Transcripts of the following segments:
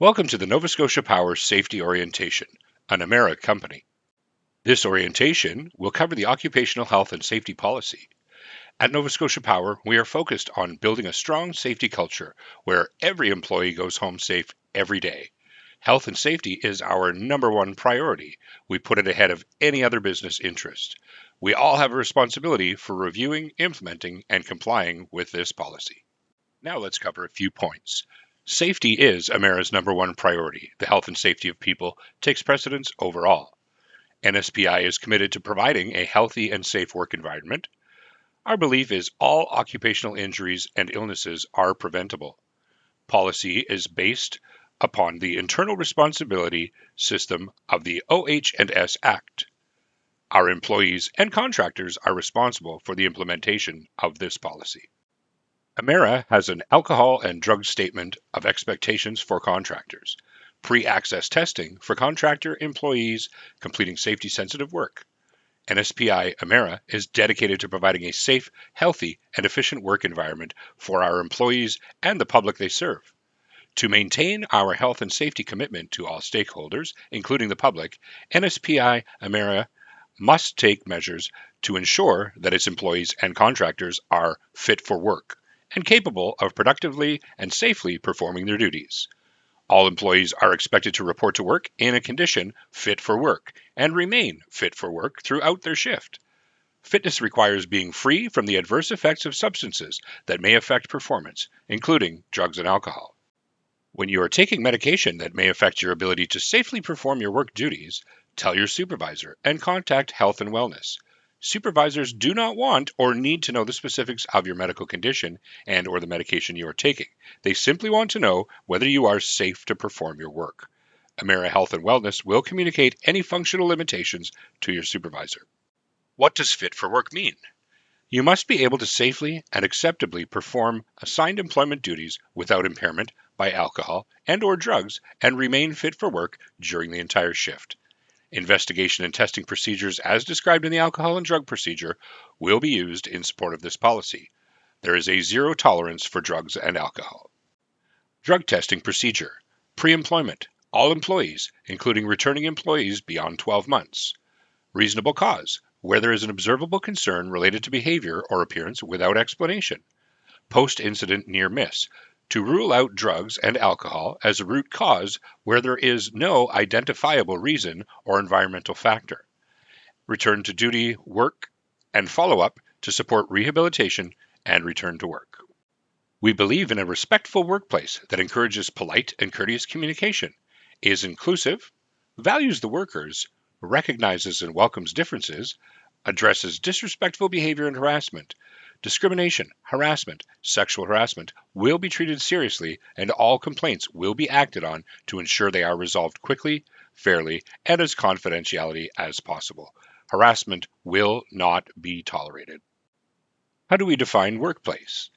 Welcome to the Nova Scotia Power Safety Orientation, an Emera company. This orientation will cover the occupational health and safety policy. At Nova Scotia Power, we are focused on building a strong safety culture where every employee goes home safe every day. Health and safety is our number one priority. We put it ahead of any other business interest. We all have a responsibility for reviewing, implementing, and complying with this policy. Now let's cover a few points. Safety is Emera's number one priority. The health and safety of people takes precedence over all. NSPI is committed to providing a healthy and safe work environment. Our belief is all occupational injuries and illnesses are preventable. Policy is based upon the internal responsibility system of the OH&S Act. Our employees and contractors are responsible for the implementation of this policy. Emera has an alcohol and drug statement of expectations for contractors, pre-access testing for contractor employees completing safety-sensitive work. NSPI Emera is dedicated to providing a safe, healthy, and efficient work environment for our employees and the public they serve. To maintain our health and safety commitment to all stakeholders, including the public, NSPI Emera must take measures to ensure that its employees and contractors are fit for work and capable of productively and safely performing their duties. All employees are expected to report to work in a condition fit for work and remain fit for work throughout their shift. Fitness requires being free from the adverse effects of substances that may affect performance, including drugs and alcohol. When you are taking medication that may affect your ability to safely perform your work duties, tell your supervisor and contact Health and Wellness. Supervisors do not want or need to know the specifics of your medical condition and or the medication you are taking. They simply want to know whether you are safe to perform your work. Emera Health and Wellness will communicate any functional limitations to your supervisor. What does fit for work mean? You must be able to safely and acceptably perform assigned employment duties without impairment by alcohol and or drugs and remain fit for work during the entire shift. Investigation and testing procedures as described in the alcohol and drug procedure will be used in support of this policy. There is a zero tolerance for drugs and alcohol. Drug testing procedure. Pre-employment. All employees, including returning employees beyond 12 months. Reasonable cause, where there is an observable concern related to behavior or appearance without explanation. Post-incident near miss, to rule out drugs and alcohol as a root cause where there is no identifiable reason or environmental factor. Return to duty work and follow-up to support rehabilitation and return to work. We believe in a respectful workplace that encourages polite and courteous communication, is inclusive, values the workers, recognizes and welcomes differences, addresses disrespectful behavior and harassment. Discrimination, harassment, sexual harassment will be treated seriously and all complaints will be acted on to ensure they are resolved quickly, fairly, and as confidentially as possible. Harassment will not be tolerated. How do we define workplace?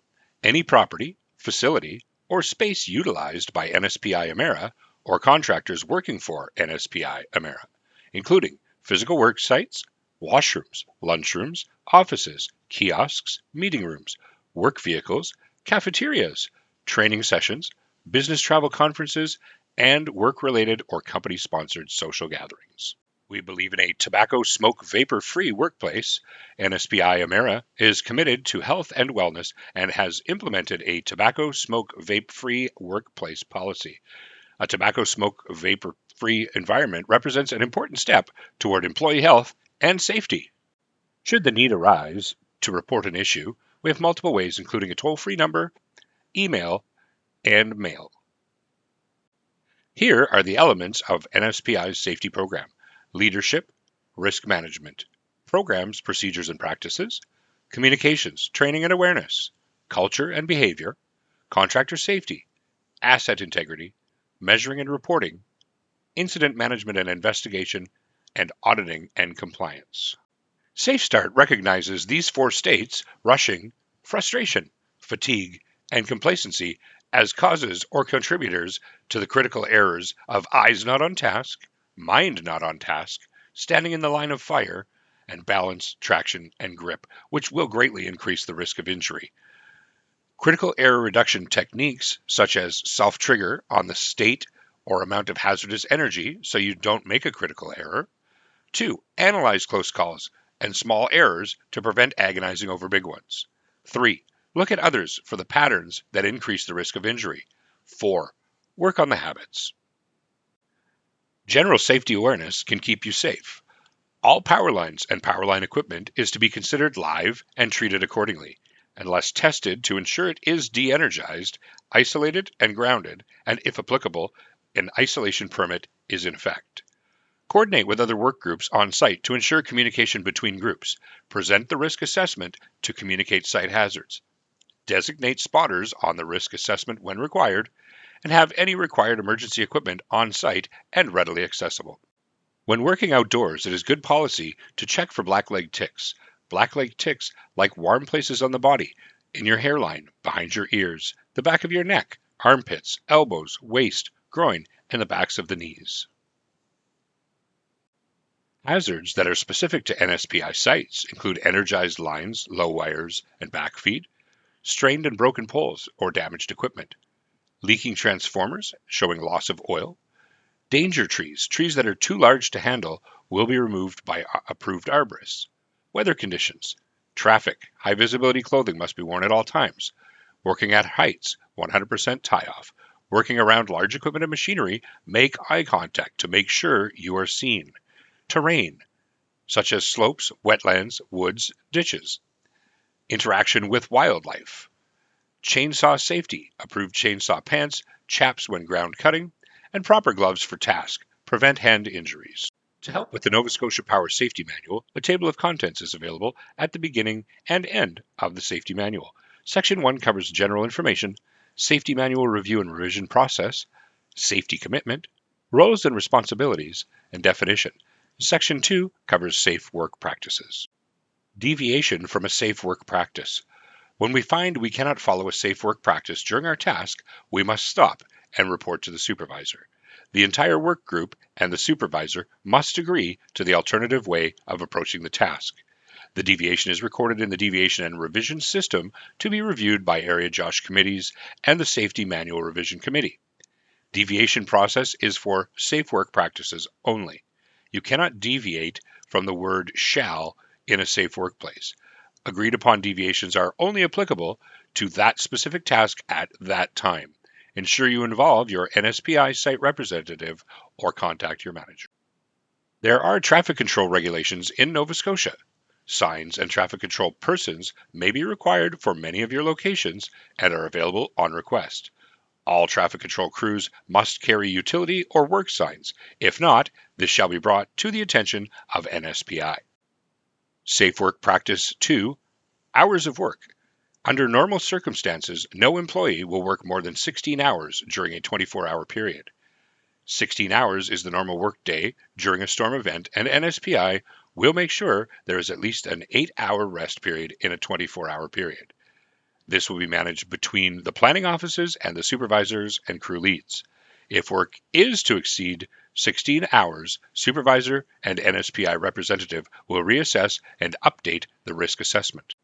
Any property, facility, or space utilized by NSPI Emera or contractors working for NSPI Emera, including physical work sites, washrooms, lunchrooms, offices, kiosks, meeting rooms, work vehicles, cafeterias, training sessions, business travel conferences, and work-related or company-sponsored social gatherings. We believe in a tobacco smoke vapor-free workplace. NSPI Emera is committed to health and wellness and has implemented a tobacco smoke vape-free workplace policy. A tobacco smoke vapor-free environment represents an important step toward employee health and safety. Should the need arise to report an issue, we have multiple ways, including a toll-free number, email, and mail. Here are the elements of NSPI's safety program: leadership, risk management, programs, procedures and practices, communications, training and awareness, culture and behavior, contractor safety, asset integrity, measuring and reporting, incident management and investigation, and auditing and compliance. SafeStart recognizes these four states: rushing, frustration, fatigue, and complacency as causes or contributors to the critical errors of eyes not on task, mind not on task, standing in the line of fire, and balance, traction, and grip, which will greatly increase the risk of injury. Critical error reduction techniques, such as self-trigger on the state or amount of hazardous energy so you don't make a critical error. 2. Analyze close calls and small errors to prevent agonizing over big ones. 3. Look at others for the patterns that increase the risk of injury. 4. Work on the habits. General safety awareness can keep you safe. All power lines and power line equipment is to be considered live and treated accordingly, unless tested to ensure it is de-energized, isolated, and grounded, and if applicable, an isolation permit is in effect. Coordinate with other work groups on site to ensure communication between groups. Present the risk assessment to communicate site hazards. Designate spotters on the risk assessment when required, and have any required emergency equipment on site and readily accessible. When working outdoors, it is good policy to check for black-leg ticks. Black-leg ticks like warm places on the body, in your hairline, behind your ears, the back of your neck, armpits, elbows, waist, groin, and the backs of the knees. Hazards that are specific to NSPI sites include energized lines, low wires, and backfeed, strained and broken poles or damaged equipment, leaking transformers showing loss of oil, danger trees, trees that are too large to handle, will be removed by approved arborists. Weather conditions, traffic, high visibility clothing must be worn at all times. Working at heights, 100% tie-off. Working around large equipment and machinery, make eye contact to make sure you are seen. Terrain, such as slopes, wetlands, woods, ditches. Interaction with wildlife. Chainsaw safety, approved chainsaw pants, chaps when ground cutting, and proper gloves for task. Prevent hand injuries. To help with the Nova Scotia Power Safety Manual, a table of contents is available at the beginning and end of the Safety Manual. Section 1 covers general information, Safety Manual review and revision process, safety commitment, roles and responsibilities, and definition. Section 2 covers safe work practices. Deviation from a safe work practice. When we find we cannot follow a safe work practice during our task, we must stop and report to the supervisor. The entire work group and the supervisor must agree to the alternative way of approaching the task. The deviation is recorded in the deviation and revision system to be reviewed by area JOSH committees and the Safety Manual Revision Committee. Deviation process is for safe work practices only. You cannot deviate from the word shall in a safe workplace. Agreed upon deviations are only applicable to that specific task at that time. Ensure you involve your NSPI site representative or contact your manager. There are traffic control regulations in Nova Scotia. Signs and traffic control persons may be required for many of your locations and are available on request. All traffic control crews must carry utility or work signs. If not, this shall be brought to the attention of NSPI. Safe Work Practice 2, Hours of Work. Under normal circumstances, no employee will work more than 16 hours during a 24-hour period. 16 hours is the normal work day during a storm event, and NSPI will make sure there is at least an 8-hour rest period in a 24-hour period. This will be managed between the planning offices and the supervisors and crew leads. If work is to exceed 16 hours, supervisor and NSPI representative will reassess and update the risk assessment.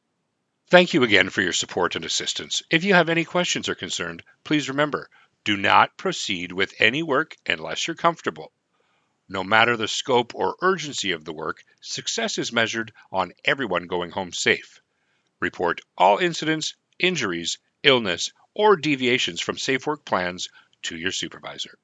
Thank you again for your support and assistance. If you have any questions or concerns, please remember, do not proceed with any work unless you're comfortable. No matter the scope or urgency of the work, success is measured on everyone going home safe. Report all incidents, injuries, illness, or deviations from safe work plans to your supervisor.